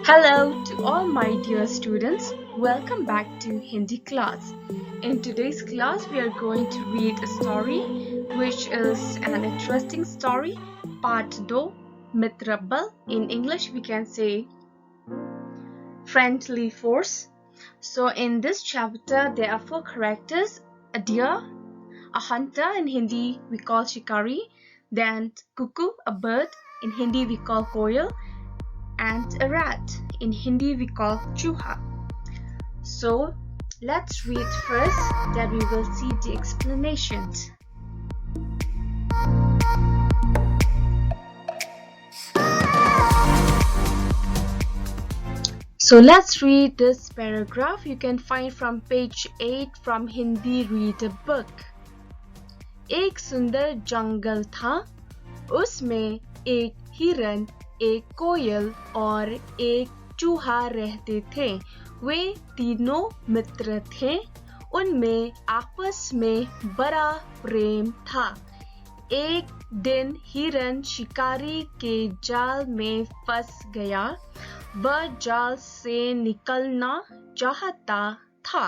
Hello to all my dear students. Welcome back to Hindi class. In today's class, we are going to read a story which is an interesting story. Part 2, Mitrabal. In English, we can say friendly force. So in this chapter, there are four characters: a deer, a hunter, in Hindi we call shikari, then cuckoo, a bird, in Hindi we call koyal, and a rat, in Hindi we call chuha. So let's read first, then we will see the explanations. So let's read this paragraph. You can find from page 8 from Hindi Reader book. एक सुंदर जंगल था, उसमें एक हिरन, एक कोयल और एक चूहा रहते थे। वे तीनों मित्र थे। उनमें आपस में बड़ा प्रेम था। एक दिन हिरन शिकारी के जाल में फंस गया। वह जाल से निकलना चाहता था।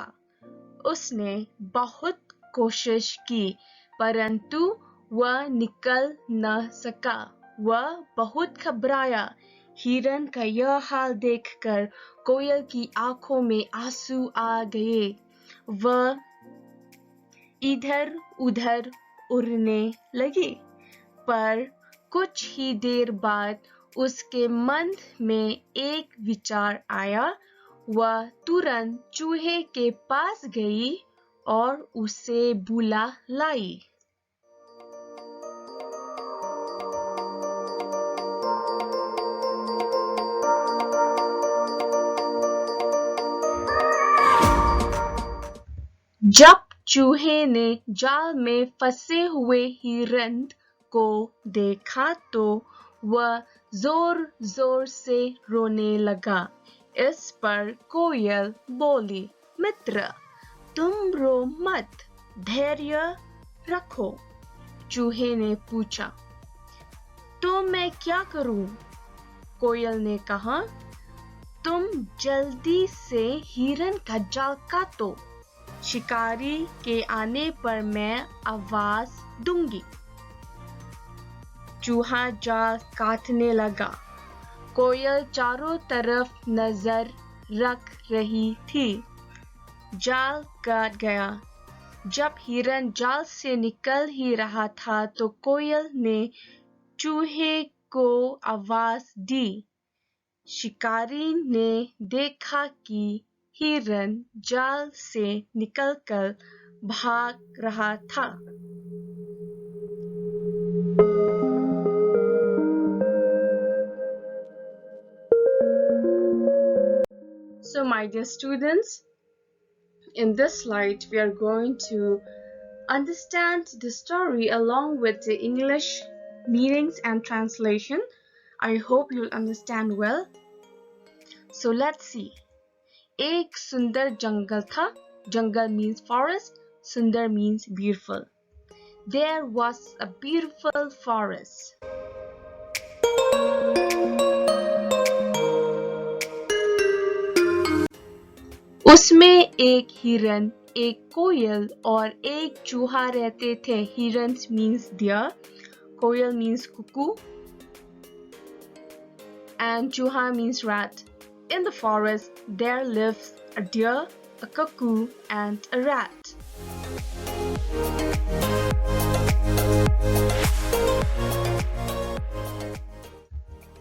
उसने बहुत कोशिश की, परंतु वह निकल न सका। वह बहुत घबराया। हिरन का यह हाल देखकर कोयल की आंखों में आंसू आ गए। वह इधर उधर उड़ने लगी, पर कुछ ही देर बाद उसके मन में एक विचार आया। वह तुरंत चूहे के पास गई और उसे बुला लाई। जब चूहे ने जाल में फंसे हुए हिरन को देखा तो वह जोर जोर से रोने लगा। इस पर कोयल बोली, मित्र, तुम रो मत, धैर्य रखो। चूहे ने पूछा, तो मैं क्या करूं? कोयल ने कहा, तुम जल्दी से हिरन का जाल काटो। शिकारी के आने पर मैं आवाज दूंगी। चूहा जाल काटने लगा। कोयल चारों तरफ नजर रख रही थी। जाल कट गया। जब हिरन जाल से निकल ही रहा था तो कोयल ने चूहे को आवाज दी। शिकारी ने देखा कि हिरन जाल से निकलकर भाग रहा था। So my dear students, in this slide we are going to understand the story along with the English meanings and translation. I hope you'll understand well. So let's see. एक सुंदर जंगल था. Jungle means forest. Sundar means beautiful. There was a beautiful forest. उसमें एक हिरन, एक कोयल और एक चूहा रहते थे. Hirans means deer, coil means cuckoo, and चूहा means rat. In the forest, there lives a deer, a cuckoo, and a rat.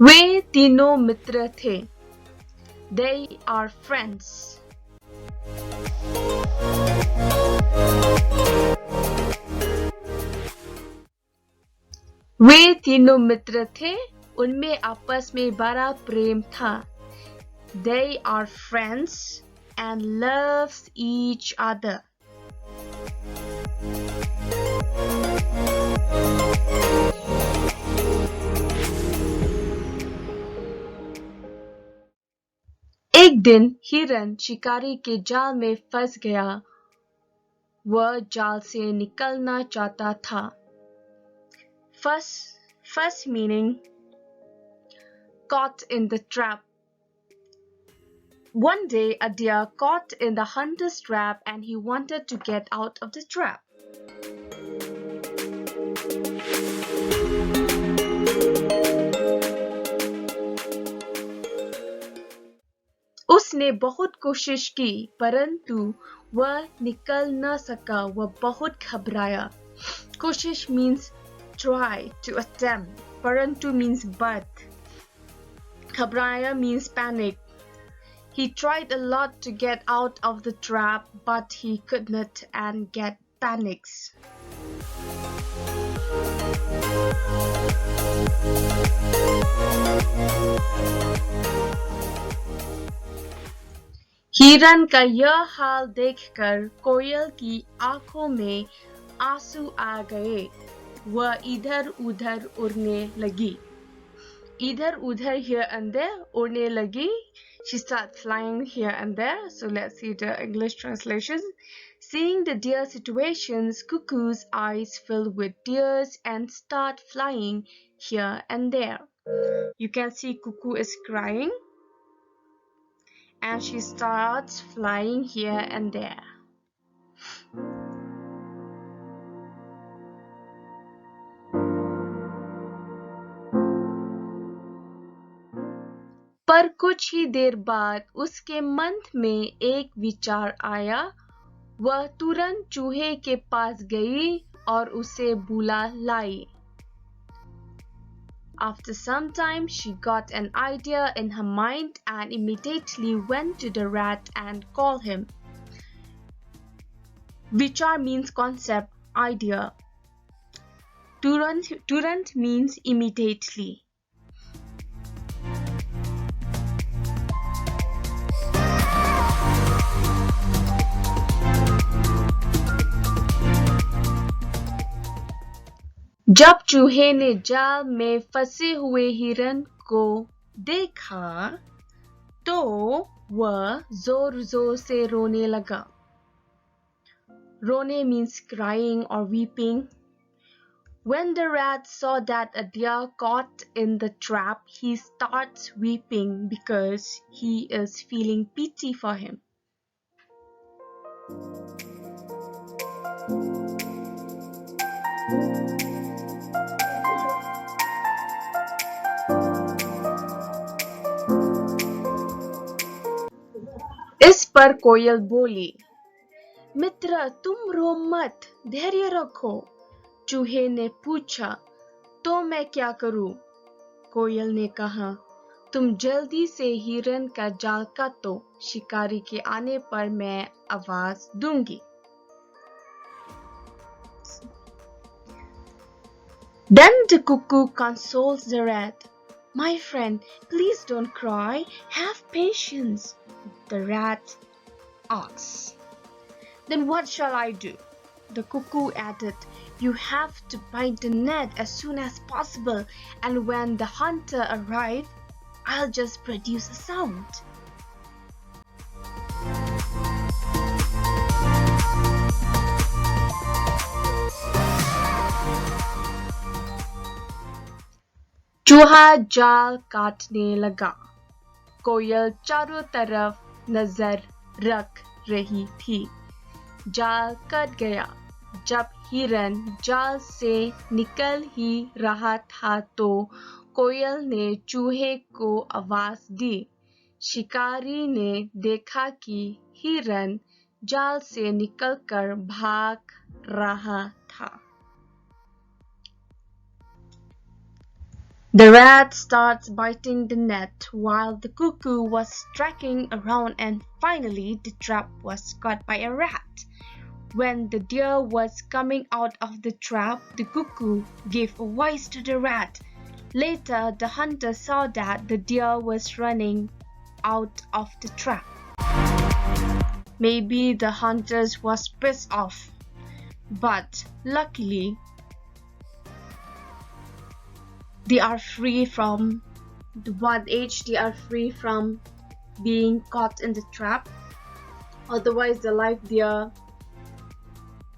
वे तीनों मित्र थे. They are friends. वे तीनों मित्र थे. उनमें आपस में बड़ा प्रेम था. They are friends and loves each other. एक दिन हिरन शिकारी के जाल में फंस गया। वह जाल से निकलना चाहता था। Fuzz meaning caught in the trap. One day, a deer caught in the hunter's trap and he wanted to get out of the trap. उसने बहुत कोशिश की परंतु वह निकल न सका वह बहुत घबराया कोशिश means try to attempt परंतु means but घबराया means panic he tried a lot to get out of the trap but he could not and get panics हिरन का यह हाल देखकर कोयल की आंखों में आंसू आ गए वह इधर-उधर उड़ने लगी इधर-उधर here and there उड़ने लगी she started flying here and there so let's see the English translation seeing the deer situations cuckoo's eyes fill with tears and start flying here and there you can see cuckoo is crying and she starts flying here and there. पर कुछ ही देर बाद उसके मन में एक विचार आया वह तुरंत चूहे के पास गई और उसे बुला लाई After some time, she got an idea in her mind and immediately went to the rat and called him. Vichar means concept, idea. Turant means immediately. जब चूहे ने जाल में फंसे हुए हिरन को देखा तो वह जोर-जोर से रोने लगा रोने means crying or weeping when the rat saw that a deer caught in the trap he starts weeping because he is feeling pity for him इस पर कोयल बोली मित्र तुम रो मत धैर्य रखो चूहे ने पूछा तो मैं क्या करूं कोयल ने कहा तुम जल्दी से हिरन का जाल काटो शिकारी के आने पर मैं आवाज दूंगी Then the cuckoo consoles the rat. My friend, please don't cry. Have patience. The rat asks. Then what shall I do? The cuckoo added, you have to bind the net as soon as possible and when the hunter arrives, I'll just produce a sound. चूहा जाल काटने लगा कोयल चारों तरफ नजर रख रही थी जाल कट गया जब हिरन जाल से निकल ही रहा था तो कोयल ने चूहे को आवाज दी शिकारी ने देखा कि हिरन जाल से निकलकर भाग रहा था The rat starts biting the net while the cuckoo was tracking around and finally the trap was caught by a rat. When the deer was coming out of the trap, the cuckoo gave a voice to the rat. Later, the hunter saw that the deer was running out of the trap. Maybe the hunter was pissed off, but luckily, they are free from the one age they are free from being caught in the trap otherwise the life there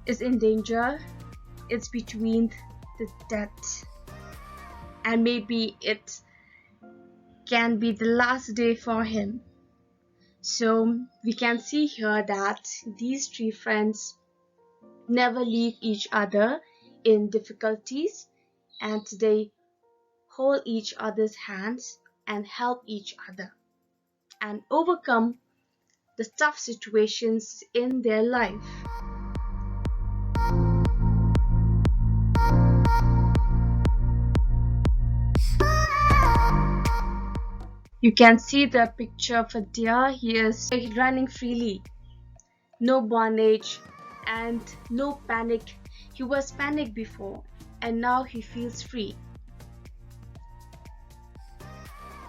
is in danger it's between the death and maybe it can be the last day for him So we can see here that these three friends never leave each other in difficulties, and they hold each other's hands and help each other and overcome the tough situations in their life. You can see the picture of a deer. He is running freely, no bondage and no panic. He was panicked before and now he feels free.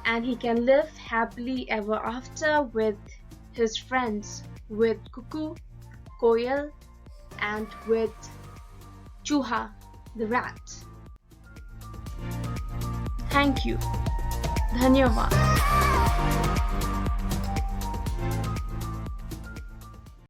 And he can live happily ever after with his friends, with Cuckoo, Koyal, and with Chuha, the rat. Thank you. धन्यवाद.